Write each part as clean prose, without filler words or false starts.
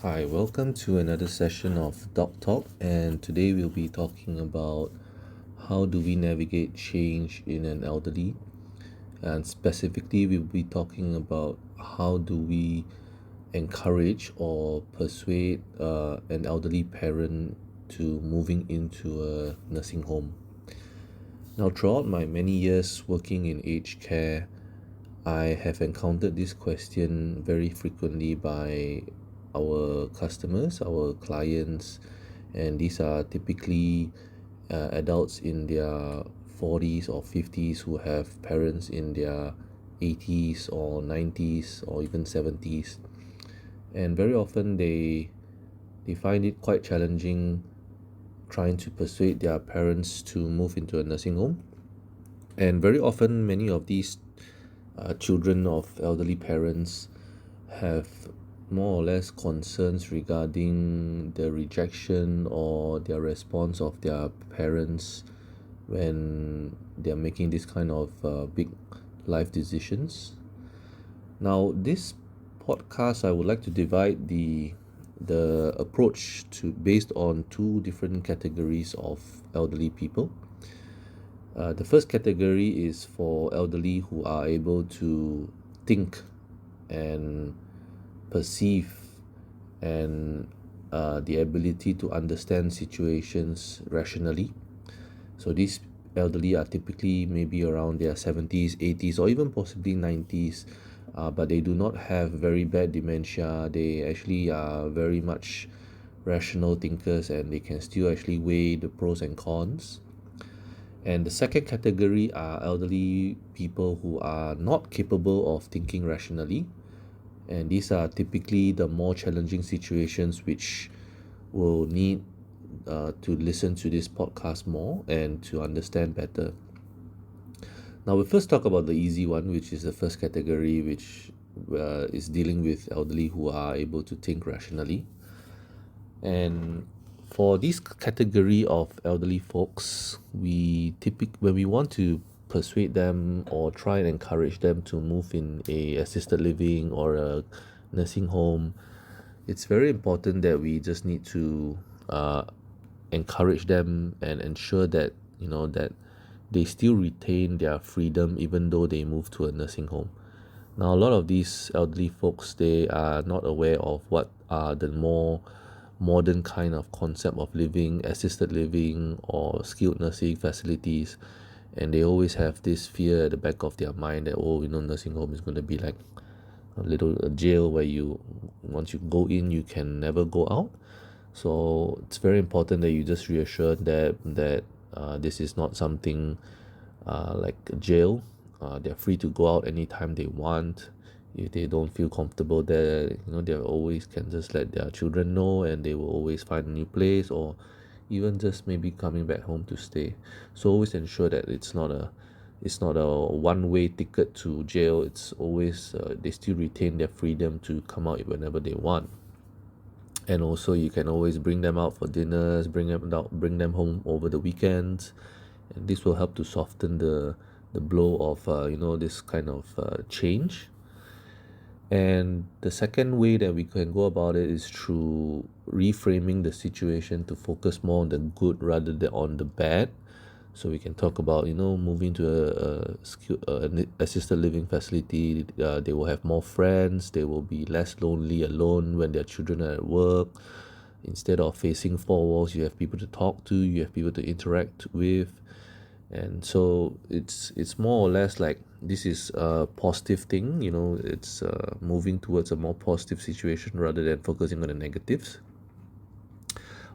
Hi, welcome to another session of Doc Talk, and today we'll be talking about how do we navigate change in an elderly, and specifically we'll be talking about how do we encourage or persuade an elderly parent to moving into a nursing home. Now, throughout my many years working in aged care, I have encountered this question very frequently by our customers, our clients, and these are typically adults in their 40s or 50s who have parents in their 80s or 90s or even 70s. And very often they find it quite challenging trying to persuade their parents to move into a nursing home. And very often, many of these children of elderly parents have more or less concerns regarding the rejection or their response of their parents when they're making this kind of big life decisions. Now, this podcast, I would like to divide the approach to based on two different categories of elderly people. The first category is for elderly who are able to think and perceive and the ability to understand situations rationally. So these elderly are typically maybe around their 70s, 80s, or even possibly 90s, but they do not have very bad dementia. They actually are very much rational thinkers and they can still actually weigh the pros and cons. And the second category are elderly people who are not capable of thinking rationally. And these are typically the more challenging situations which will need to listen to this podcast more and to understand better. Now, we first talk about the easy one, which is the first category, which is dealing with elderly who are able to think rationally. And for this category of elderly folks, when we want to persuade them or try and encourage them to move in a assisted living or a nursing home, it's very important that we just need to encourage them and ensure that that they still retain their freedom even though they move to a nursing home. Now, a lot of these elderly folks, they are not aware of what are the more modern kind of concept of living, assisted living or skilled nursing facilities, and they always have this fear at the back of their mind that nursing home is going to be like a jail where you once you go in you can never go out. So it's very important that you just reassure them that this is not something like a jail. They're free to go out anytime they want. If they don't feel comfortable there, they always can just let their children know and they will always find a new place or even just maybe coming back home to stay. So always ensure that it's not a one-way ticket to jail. It's always they still retain their freedom to come out whenever they want. And also you can always bring them out for dinners, bring them home over the weekends, and this will help to soften the blow of this kind of change. And the second way that we can go about it is through reframing the situation to focus more on the good rather than on the bad. So we can talk about moving to an assisted living facility. They will have more friends. They will be less lonely alone when their children are at work. Instead of facing four walls, you have people to talk to. You have people to interact with. And so it's more or less like this is a positive thing. It's moving towards a more positive situation rather than focusing on the negatives.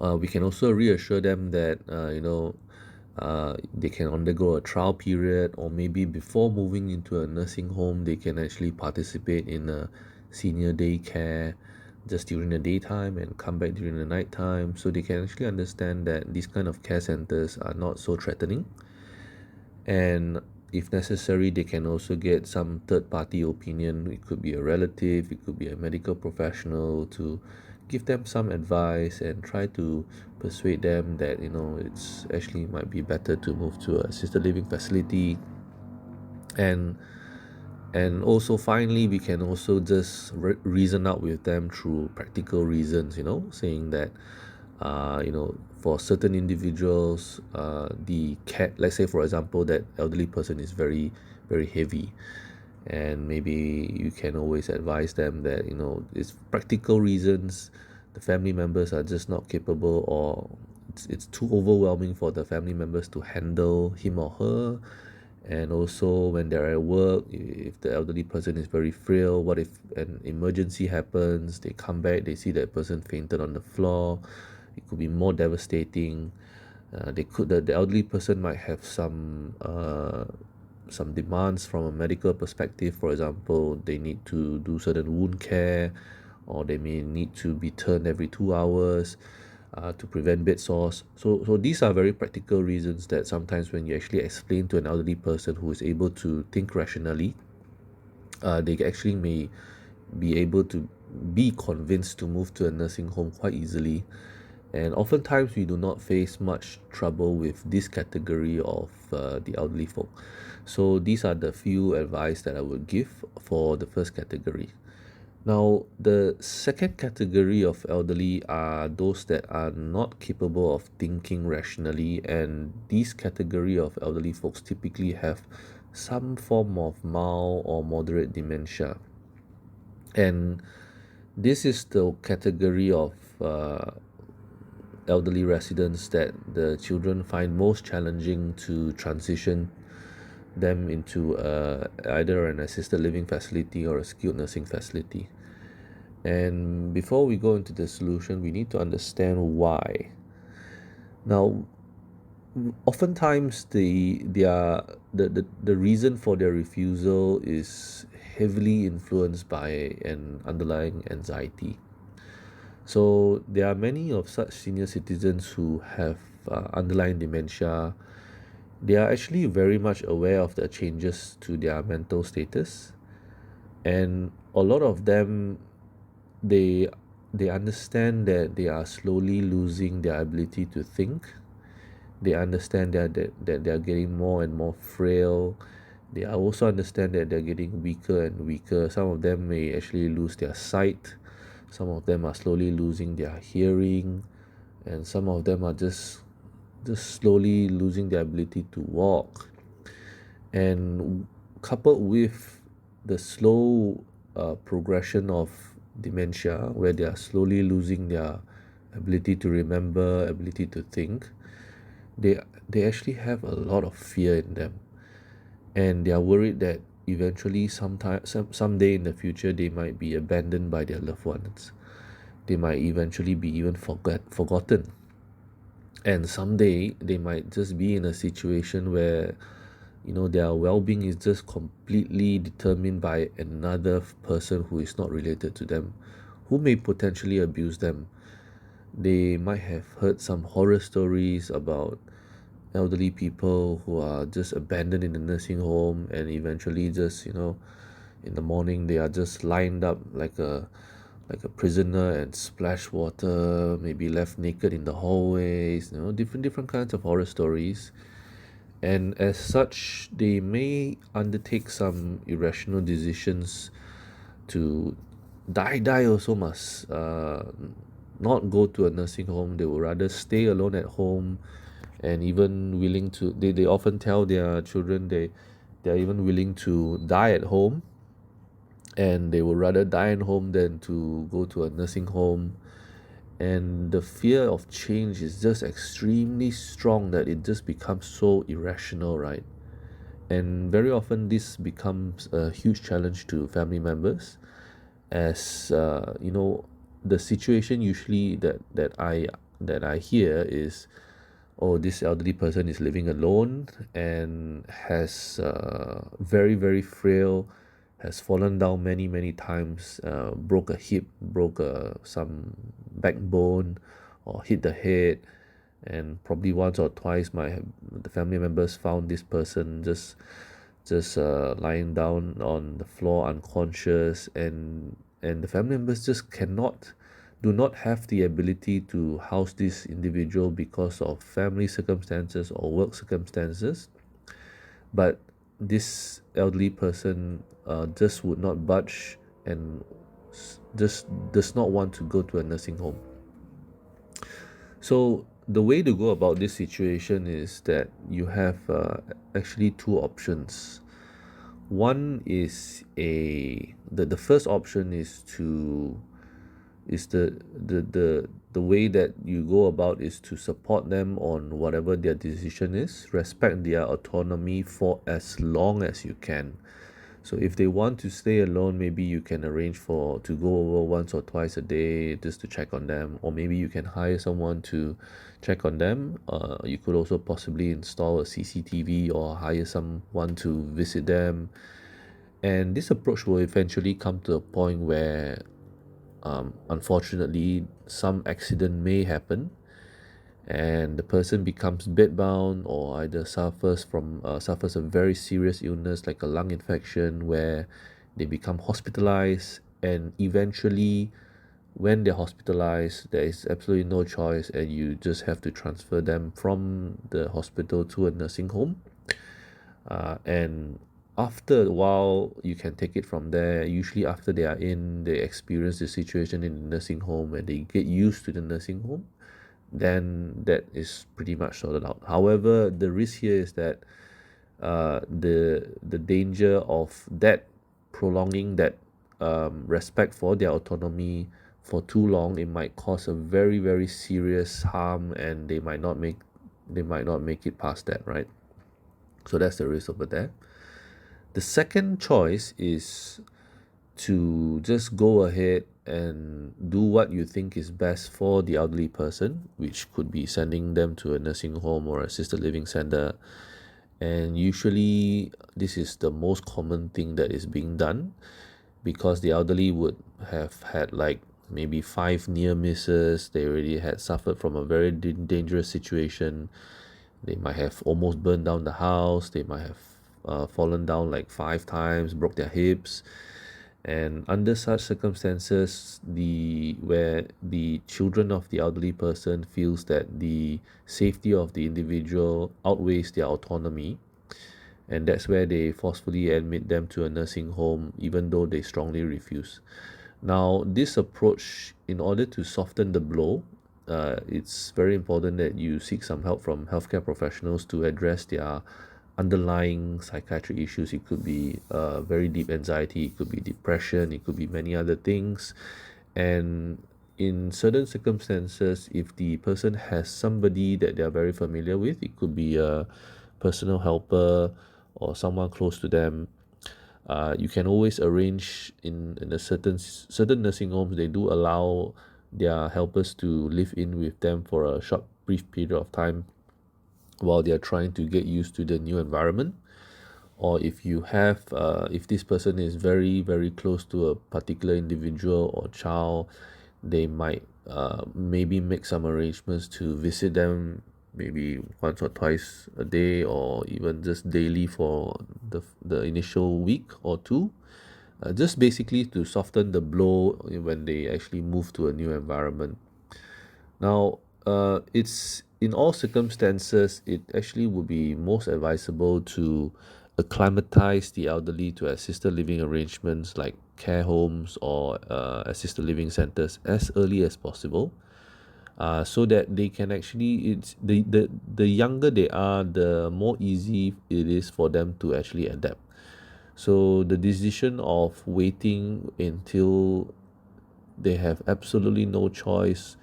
We can also reassure them that they can undergo a trial period, or maybe before moving into a nursing home they can actually participate in a senior daycare just during the daytime and come back during the nighttime, so they can actually understand that these kind of care centers are not so threatening. And if necessary, they can also get some third party opinion. It could be a relative, it could be a medical professional, to give them some advice and try to persuade them that it's actually might be better to move to a assisted living facility. And And also, finally, we can also just reason out with them through practical reasons, saying that, for certain individuals, the cat, let's say, for example, that elderly person is very, very heavy. And maybe you can always advise them that, it's practical reasons, the family members are just not capable, or it's too overwhelming for the family members to handle him or her. And also, when they're at work, if the elderly person is very frail, what if an emergency happens, they come back, they see that person fainted on the floor, it could be more devastating. The elderly person might have some demands from a medical perspective. For example, they need to do certain wound care, or they may need to be turned every 2 hours to prevent bed sores. So these are very practical reasons that sometimes when you actually explain to an elderly person who is able to think rationally, they actually may be able to be convinced to move to a nursing home quite easily. And oftentimes we do not face much trouble with this category of the elderly folk. So these are the few advice that I would give for the first category. Now, the second category of elderly are those that are not capable of thinking rationally, and these category of elderly folks typically have some form of mild or moderate dementia. And this is the category of elderly residents that the children find most challenging to transition them into either an assisted living facility or a skilled nursing facility. And before we go into the solution, we need to understand why. Now, oftentimes the reason for their refusal is heavily influenced by an underlying anxiety. So there are many of such senior citizens who have underlying dementia. They are actually very much aware of the changes to their mental status, and a lot of them, they they understand that they are slowly losing their ability to think. They understand that they are getting more and more frail. They also understand that they're getting weaker and weaker. Some of them may actually lose their sight. Some of them are slowly losing their hearing, and some of them are just slowly losing their ability to walk. And coupled with the slow progression of dementia, where they are slowly losing their ability to remember, ability to think, they actually have a lot of fear in them, and they are worried that eventually someday in the future they might be abandoned by their loved ones. They might eventually be even forgotten, and someday they might just be in a situation where their well-being is just completely determined by another person who is not related to them, who may potentially abuse them. They might have heard some horror stories about elderly people who are just abandoned in the nursing home, and eventually just in the morning they are just lined up like a prisoner and splash water, maybe left naked in the hallways, different kinds of horror stories. And as such, they may undertake some irrational decisions to die also must not go to a nursing home. They would rather stay alone at home, and even willing to they often tell their children they're even willing to die at home, and they would rather die at home than to go to a nursing home. And the fear of change is just extremely strong that it just becomes so irrational, right? And very often this becomes a huge challenge to family members, as the situation usually that I hear is, oh, this elderly person is living alone and has very, very frail, has fallen down many, many times, broke a hip, broke some backbone, or hit the head. And probably once or twice the family members found this person just lying down on the floor unconscious, and the family members just do not have the ability to house this individual because of family circumstances or work circumstances. But this elderly person just would not budge and just does not want to go to a nursing home. So the way to go about this situation is that you have actually two options. One is the first option is to is the way that you go about is to support them on whatever their decision is, respect their autonomy for as long as you can. So if they want to stay alone, maybe you can arrange for to go over once or twice a day just to check on them, or maybe you can hire someone to check on them. You could also possibly install a CCTV or hire someone to visit them. And this approach will eventually come to a point where, unfortunately, some accident may happen, and the person becomes bedbound or either suffers a very serious illness like a lung infection where they become hospitalized, and eventually when they're hospitalized there is absolutely no choice and you just have to transfer them from the hospital to a nursing home. And after a while you can take it from there. Usually after they experience the situation in the nursing home and they get used to the nursing home, then that is pretty much sorted out. However, the risk here is that the danger of that prolonging that respect for their autonomy for too long, it might cause a very very serious harm, and they might not make it past that, right? So that's the risk over there. The second choice is to just go ahead and do what you think is best for the elderly person, which could be sending them to a nursing home or assisted living center. And usually, this is the most common thing that is being done because the elderly would have had like maybe 5 near misses. They already had suffered from a very dangerous situation. They might have almost burned down the house. They might have fallen down like 5 times, broke their hips. And under such circumstances, where the children of the elderly person feels that the safety of the individual outweighs their autonomy, and that's where they forcefully admit them to a nursing home even though they strongly refuse. Now, this approach, in order to soften the blow, it's very important that you seek some help from healthcare professionals to address their underlying psychiatric issues. It could be very deep anxiety, it could be depression, it could be many other things. And in certain circumstances, if the person has somebody that they are very familiar with, it could be a personal helper or someone close to them. You can always arrange in a certain nursing homes, they do allow their helpers to live in with them for a short brief period of time while they are trying to get used to the new environment. Or if this person is very very close to a particular individual or child, they might maybe make some arrangements to visit them maybe once or twice a day or even just daily for the initial week or two, just basically to soften the blow when they actually move to a new environment. Now, it's in all circumstances, it actually would be most advisable to acclimatize the elderly to assisted living arrangements like care homes or assisted living centers as early as possible, so that they can actually the younger they are, the more easy it is for them to actually adapt. So the decision of waiting until they have absolutely no choice,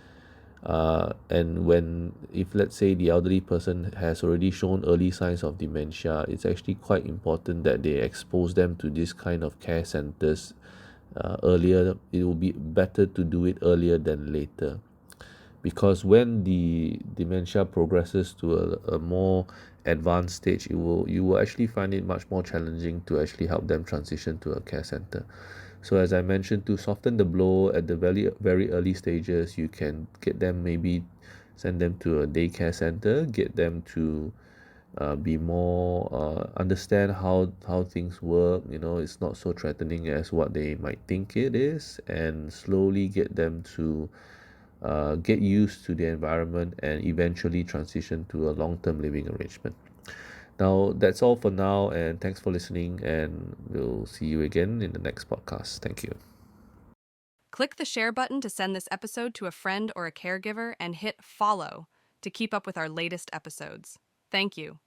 and when if let's say the elderly person has already shown early signs of dementia, it's actually quite important that they expose them to this kind of care centers earlier. It will be better to do it earlier than later, because when the dementia progresses to a more advanced stage, you will actually find it much more challenging to actually help them transition to a care center. So as I mentioned, to soften the blow at the very very early stages, you can get them, maybe send them to a daycare center, get them to be more understand how things work. It's not so threatening as what they might think it is, and slowly get them to get used to the environment and eventually transition to a long-term living arrangement. Now, that's all for now, and thanks for listening, and we'll see you again in the next podcast. Thank you. Click the share button to send this episode to a friend or a caregiver and hit follow to keep up with our latest episodes. Thank you.